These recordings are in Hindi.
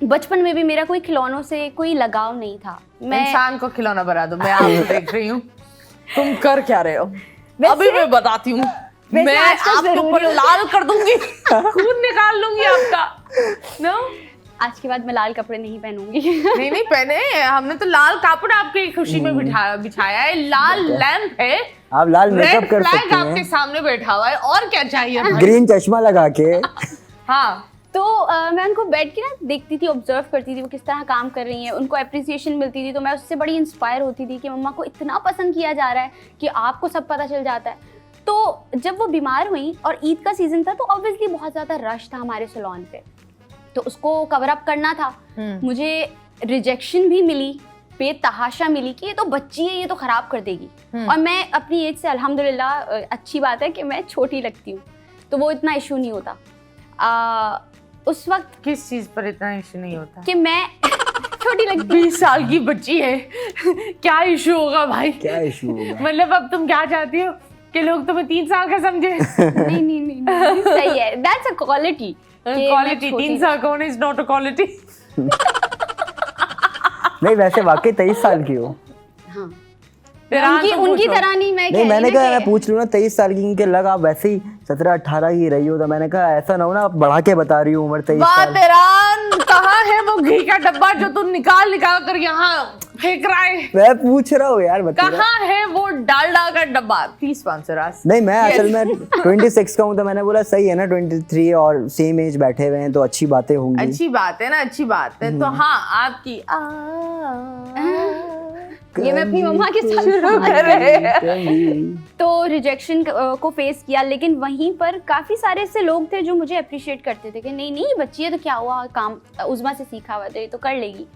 बचपन में भी मेरा कोई खिलौनों से कोई लगाव नहीं था। मैं इंसान को खिलौना बना दो। मैं आपको देख रही हूँ, तुम कर क्या रहे हो? अभी मैं बताती हूँ, मैं आपके ऊपर लाल कर दूंगी, खून निकाल लूंगी आपका। नो, आज के बाद मैं लाल कपड़े नहीं पहनूंगी। नहीं पहने, हमने तो लाल कपड़ा आपकी खुशी में बिछाया है। लाल लैंप है, आप लाल मेकअप कर सकते हैं, आपके सामने बैठा हुआ है, और क्या चाहिए? ग्रीन चश्मा लगा के। हाँ, तो मैं उनको बैठ के ना देखती थी, ऑब्जर्व करती थी वो किस तरह काम कर रही हैं, उनको अप्रिसिएशन मिलती थी, तो मैं उससे बड़ी इंस्पायर होती थी कि मम्मा को इतना पसंद किया जा रहा है कि आपको सब पता चल जाता है। तो जब वो बीमार हुई और ईद का सीजन था, तो ऑब्वियसली बहुत ज़्यादा रश था हमारे सैलून पे, तो उसको कवर अप करना था। मुझे रिजेक्शन भी मिली, बेतहाशा मिली कि ये तो बच्ची है, ये तो ख़राब कर देगी। और मैं अपनी एज से अल्हम्दुलिल्लाह, अच्छी बात है कि मैं छोटी लगती हूँ, तो वो इतना इशू नहीं होता। उस वक्त किस चीज पर इतना इशू नहीं होता कि मैं छोटी लगती 20 साल की बच्ची है? क्या इशू होगा भाई? क्या इशू होगा? मतलब अब तुम क्या चाहती हो कि लोग तुम्हें 3 साल का समझे? नहीं, सही है, दैट्स अ क्वालिटी। क्वालिटी 3 साल का होना इज नॉट अ क्वालिटी। नहीं, वैसे वाकई 23 साल की हो। हाँ, तो उनकी तरह नहीं। नहीं, मैंने कहा मैं पूछ लूँ ना, 23 साल की, क्योंकि लगा आप वैसे ही 17-18 की रही हो, तो मैंने कहा ऐसा ना हो ना आप बढ़ा के बता रही हो उम्र 23 साल। तेरान, कहाँ है वो घी का डब्बा जो तुम निकाल कर यहाँ फेंक रहा है? मैं पूछ रहा हूँ यार, बता। कहाँ है वो डालडा का डब्बा? प्लीज स्पॉन्सर अस। नहीं, मैं असल में 26 का हूँ, तो मैंने बोला सही है ना, 23 और सेम एज बैठे हुए हैं तो अच्छी बातें होंगी। अच्छी बात है ना, अच्छी बात है। तो हाँ, आपकी ये मैं अपनी मम्मा के साथ शुरू कर रहे हैं। तो रिजेक्शन को फेस किया, लेकिन वहीं पर काफ़ी सारे ऐसे लोग थे जो मुझे अप्रिशिएट करते थे कि नहीं बच्ची है तो क्या हुआ, काम उज़मा से सीखा हुआ तो ये तो कर लेगी।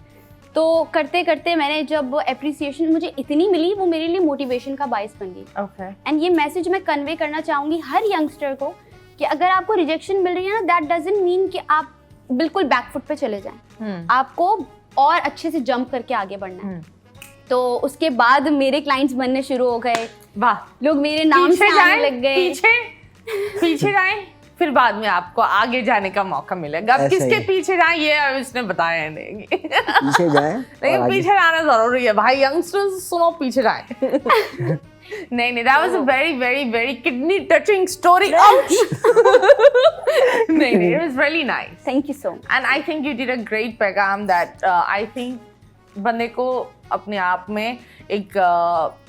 तो करते करते मैंने जब अप्रिसिएशन मुझे इतनी मिली, वो मेरे लिए मोटिवेशन का बायस बन गई। ओके। एंड ये मैसेज मैं कन्वे करना चाहूँगी हर यंगस्टर को कि अगर आपको रिजेक्शन मिल रही है ना, दैट डजंट मीन कि आप बिल्कुल बैकफुट पे चले जाएं। आपको और अच्छे से जंप करके आगे बढ़ना है। तो उसके बाद मेरे क्लाइंट्स बनने शुरू हो गए। वाह, लोग मेरे नाम से आने लग गए। पीछे जाएं, फिर बाद में आपको आगे जाने का मौका मिलेगा। अब किसके पीछे जाएं ये इसने बताया नहीं। पीछे जाएं, लेकिन पीछे जाना जरूरी है भाई। यंगस्टर्स सुनो, पीछे जाएं। नहीं, that was a very kidney touching story. Ouch. नहीं, it was really nice. Thank you so much. And I think you did a great पैगाम that I think बंदे को अपने आप में एक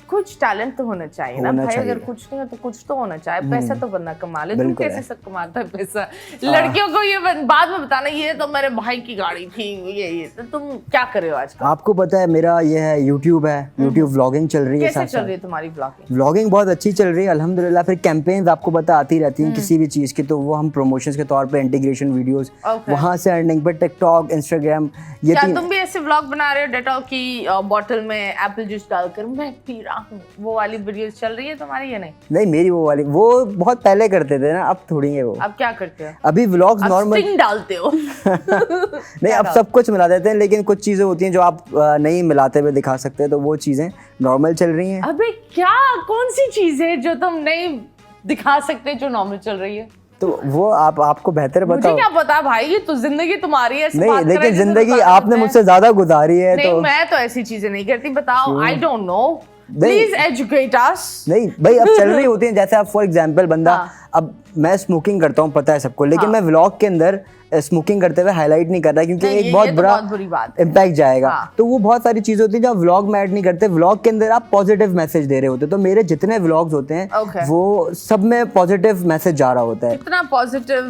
कुछ टैलेंट तो होना चाहिए ना भाई। अगर कुछ नहीं हो तो कुछ तो होना चाहिए। पैसा तो बंदा कमा ले। तुम कैसे सब कमाता है पैसा? लड़कियों को ये बाद में बताना, ये तो मेरे भाई की गाड़ी थी, ये तो तुम क्या कर रहे हो आजकल? आपको पता है मेरा ये है YouTube है, YouTube व्लॉगिंग चल रही है। कैसे चल रही है तुम्हारी व्लॉगिंग? व्लॉगिंग बहुत अच्छी चल रही है अल्हम्दुलिल्लाह। फिर कैंपेन्स आपको पता आती रहती हैं किसी भी चीज़ की, तो वो हम प्रमोशंस के तौर पे इंटीग्रेशन वीडियोस वहाँ से अर्निंग पर टिकटॉक, इंस्टाग्राम, ये क्या तुम भी ऐसे व्लॉग बना रहे हो डेटॉल की बॉटल में एप्पल जूस डालकर मैं पी रहा हूँ, वो वाली वीडियोस चल रही है तुम्हारी या नहीं? नहीं, मेरी वो वाली वो बहुत पहले करते थे ना, अब थोड़ी है वो। अब क्या करते हो? अभी व्लॉग्स नॉर्मल स्टिंग डालते हो? नहीं, अब सब कुछ मिला देते हैं, लेकिन कुछ चीजें होती हैं जो आप नहीं मिलाते हुए दिखा सकते हैं, तो वो चीजें नॉर्मल चल रही हैं। अबे क्या, कौन सी चीज है जो तुम नहीं दिखा सकते जो नॉर्मल चल रही है? तो वो आपको बेहतर बताओ। मुझे क्या पता भाई, ये तो जिंदगी तुम्हारी है। नहीं, लेकिन जिंदगी आपने मुझसे ज्यादा गुजारी है। नहीं, तो मैं तो ऐसी चीजें नहीं करती। बताओ, I don't know, please educate अस। नहीं भाई, अब चल रही होती है, जैसे आप फॉर एग्जांपल बंदा, अब मैं स्मोकिंग करता हूँ, पता है सबको, लेकिन मैं व्लॉग के अंदर स्मोकिंग करते हुए हाईलाइट नहीं कर रहा, क्योंकि एक बहुत बुरी बात इम्पैक्ट जाएगा। तो वो बहुत सारी चीजें होती हैं जो आप व्लॉग में ऐड नहीं करते। व्लॉग के अंदर आप पॉजिटिव मैसेज दे रहे होते, तो मेरे जितने व्लॉग्स होते हैं वो सब में पॉजिटिव मैसेज जा रहा होता है। कितना पॉजिटिव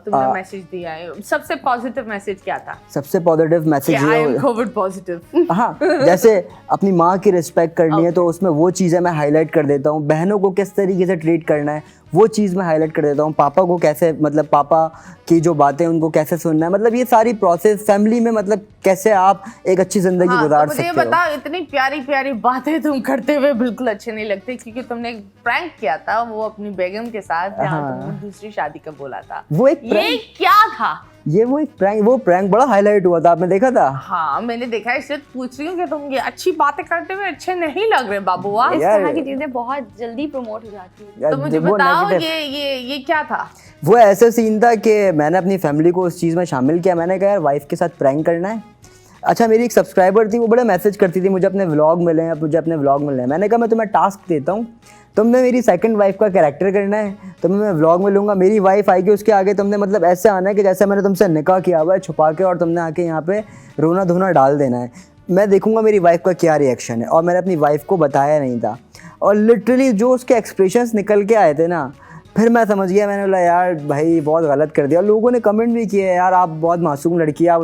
तुमने मैसेज दिया है? सबसे पॉजिटिव मैसेज क्या था? सबसे पॉजिटिव मैसेज ये आई एम कोविड पॉजिटिव। हाँ, जैसे अपनी माँ की रिस्पेक्ट करनी है तो उसमें वो चीज़ें मैं हाईलाइट कर देता हूँ। बहनों को किस तरीके से ट्रीट करना है वो चीज़ मैं हाईलाइट कर देता हूँ। पापा को कैसे, मतलब पापा की जो बातें उनको कैसे सुनना है, मतलब ये सारी प्रोसेस फैमिली में, मतलब कैसे आप एक अच्छी जिंदगी गुजार सकते हो। मुझे बताओ, इतनी प्यारी प्यारी बातें तुम करते हुए बिल्कुल अच्छे नहीं लगते, क्योंकि तुमने एक प्रैंक किया था वो अपनी बेगम के साथ, जहाँ तुमने दूसरी शादी का बोला था। वो एक ये क्या था? ये वो एक प्रैंक बड़ा हाईलाइट हुआ था, आपने देखा था? हाँ मैंने देखा है, इसलिए पूछ रही हूँ कि तुम ये अच्छी बातें करते हुए अच्छे नहीं लग रहे बाबू। इस तरह की चीजें बहुत जल्दी प्रमोट हो जाती हैं। तो मुझे बताओ ये क्या था? वो ऐसा सीन था कि मैंने अपनी फैमिली को उस चीज़ में शामिल किया। मैंने कहा यार वाइफ के साथ प्रैंक करना है। अच्छा, मेरी एक सब्सक्राइबर थी, वो बड़ा मैसेज करती थी मुझे अपने व्लॉग मिले हैं, मुझे अपने व्लॉग मिले हैं। मैंने कहा मैं तुम्हें टास्क देता हूँ, तुमने मेरी सेकंड वाइफ का कैरेक्टर करना है, तुम्हें मैं व्लॉग में लूँगा, मेरी वाइफ आएगी, उसके आगे तुमने मतलब ऐसे आना है कि जैसे मैंने तुमसे निकाह किया हुआ है छुपा के, और तुमने आके यहाँ पे रोना धोना डाल देना है। मैं देखूँगा मेरी वाइफ का क्या रिएक्शन है। और मैंने अपनी वाइफ को बताया नहीं था, और लिटरली जो उसके एक्सप्रेशंस निकल के आए थे ना, फिर मैं समझ गया। मैंने बोला यार भाई बहुत गलत कर दिया। और लोगों ने कमेंट भी किए यार आप बहुत मासूम लड़की है, आप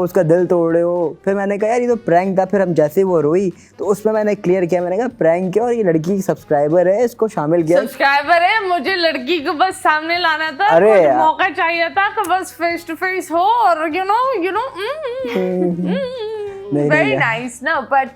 उसका दिल तोड़ रहे हो। फिर मैंने कहा यार ये तो प्रैंक था। फिर हम जैसे वो रोई तो उसमें मैंने क्लियर किया, मैंने कहा प्रैंक है और ये लड़की सब्सक्राइबर है, इसको शामिल किया। सब्सक्राइबर है, मुझे लड़की को बस सामने लाना था, अरे मौका चाहिए था कि बस फेस टू फेस हो, और यू नो वेरी नाइस ना। बट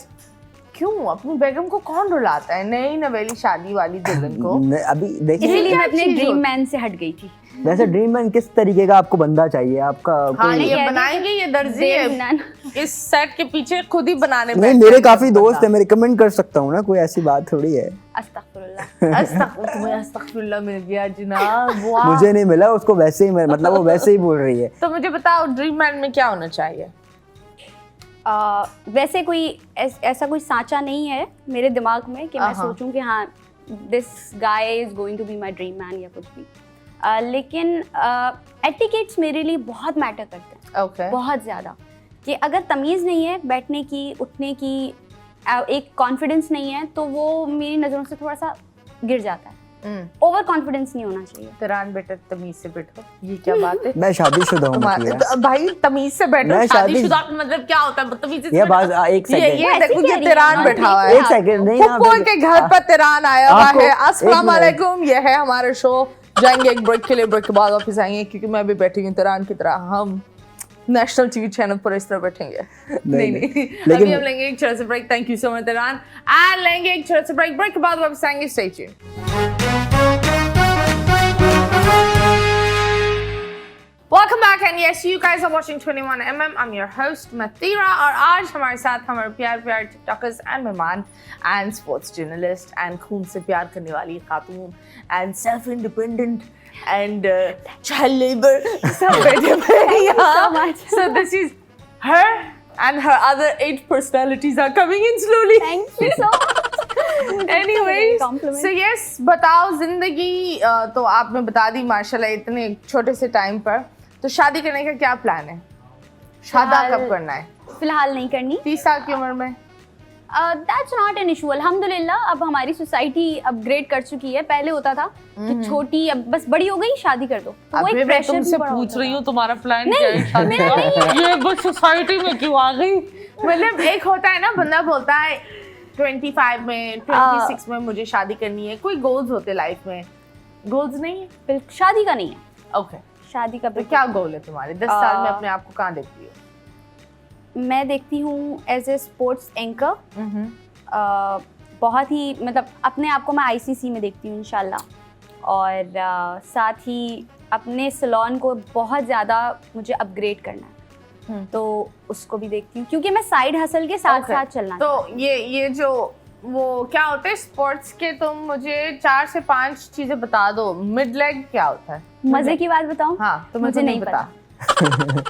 क्यों अपनी बेगम को कौन रुलाता है, नई नवेली शादी वाली दुल्हन को? अभी देखिए, इसलिए मैं अपने ड्रीम मैन से हट गई थी। वैसे ड्रीम मैन किस तरीके का आपको बंदा चाहिए? आपका हाँ, ये बनाएंगे, ये दर्जी है, इस सेट के पीछे खुद ही बनाने। नहीं, मेरे काफी दोस्त है, मैं रिकमेंड कर सकता हूँ ना, कोई ऐसी बात थोड़ी है। अस्तगफुरुल्लाह मिल गया जनाब। मुझे नहीं मिला, उसको वैसे ही, मतलब वो वैसे ही बोल रही है। तो मुझे बताओ ड्रीम मैन में क्या होना चाहिए? वैसे कोई ऐसा कोई सांचा नहीं है मेरे दिमाग में कि मैं सोचूं कि हाँ this guy is going to be my dream man या कुछ भी। लेकिन एटिकेट्स मेरे लिए बहुत मैटर करते हैं। okay. बहुत ज़्यादा, कि अगर तमीज़ नहीं है बैठने की, उठने की, एक कॉन्फिडेंस नहीं है, तो वो मेरी नज़रों से थोड़ा सा गिर जाता है। ओवर कॉन्फिडेंस नहीं होना चाहिए। तिरान बेटा तमीज से बैठो, ये क्या बात है? मैं शादीशुदा हूँ भाई, तमीज से बैठो। शादीशुदा का मतलब क्या होता है? बदतमीजी से। ये बात एक सेकंड, ये देखो ये तिरान बैठा हुआ है। एक सेकंड, नहीं फुप्पो के घर पर तिरान आया हुआ है। अस्सलाम वालेकुम, ये है हमारा शो। जाएंगे एक ब्रेक के लिए, ब्रेक के बाद वापस आएंगे, क्योंकि मैं भी बैठी हूँ तिरान की तरह। हम नेशनल टीवी चैनल पर इस तरह बैठेंगे। नहीं अभी हम लेंगे एक छोटा सा break. Thank you so much Tiran. And लेंगे एक छोटा सा ब्रेक, ब्रेक के बाद वापस आएंगे। Stay tuned. Welcome back and yes, you guys are watching 21mm. I'm your host Mathira और आज हमारे साथ हमारे प्यार टिकटॉकर्स एंड मेहमान एंड स्पोर्ट्स जर्नलिस्ट एंड खून से प्यार करने वाली खातून and self independent and child labour सब बैठे हुए यहाँ। So this is her and her other 8 personalities are coming in slowly. Thank you so much. Anyways, so yes, बताओ जिंदगी तो आपने बता दी माशाल्लाह इतने छोटे से टाइम पर। तो शादी करने का क्या प्लान है? शादी कब करना है? फिलहाल नहीं करनी। 30 साल की उम्र में? That's not an issue. अल्हम्दुलिल्लाह अब हमारी सोसाइटी अपग्रेड कर चुकी है। पहले होता था कि छोटी, अब बस बड़ी हो गई शादी कर दो। तो वो एक प्रेशर तुमसे पूछ रही हूँ तुम्हारा प्लान क्या है शादी का? ये बस सोसाइटी में क्यों आ गई? मतलब एक होता है ना, बंदा बोलता है 25 में 26 में मुझे शादी करनी है। कोई गोल्स होते लाइफ में? गोल्स नहीं है? शादी का नहीं है। ओके, शादी का तो क्या गोल है तुम्हारे? 10 साल में अपने आप को कहाँ देखती हो? मैं देखती हूँ एज ए स्पोर्ट्स एंकर। बहुत ही मतलब अपने आप को मैं आईसीसी में देखती हूँ इंशाल्लाह। और साथ ही अपने सैलून को बहुत ज़्यादा मुझे अपग्रेड करना है, तो उसको भी देखती हूँ क्योंकि मैं साइड हसल के साथ साथ चलना। तो ये जो वो क्या होते हैं स्पोर्ट्स के, तुम मुझे 4 से 5 चीजें बता दो। मिड लेग क्या होता है? मजे की बात बताऊं? हाँ, तो मुझे नहीं पता।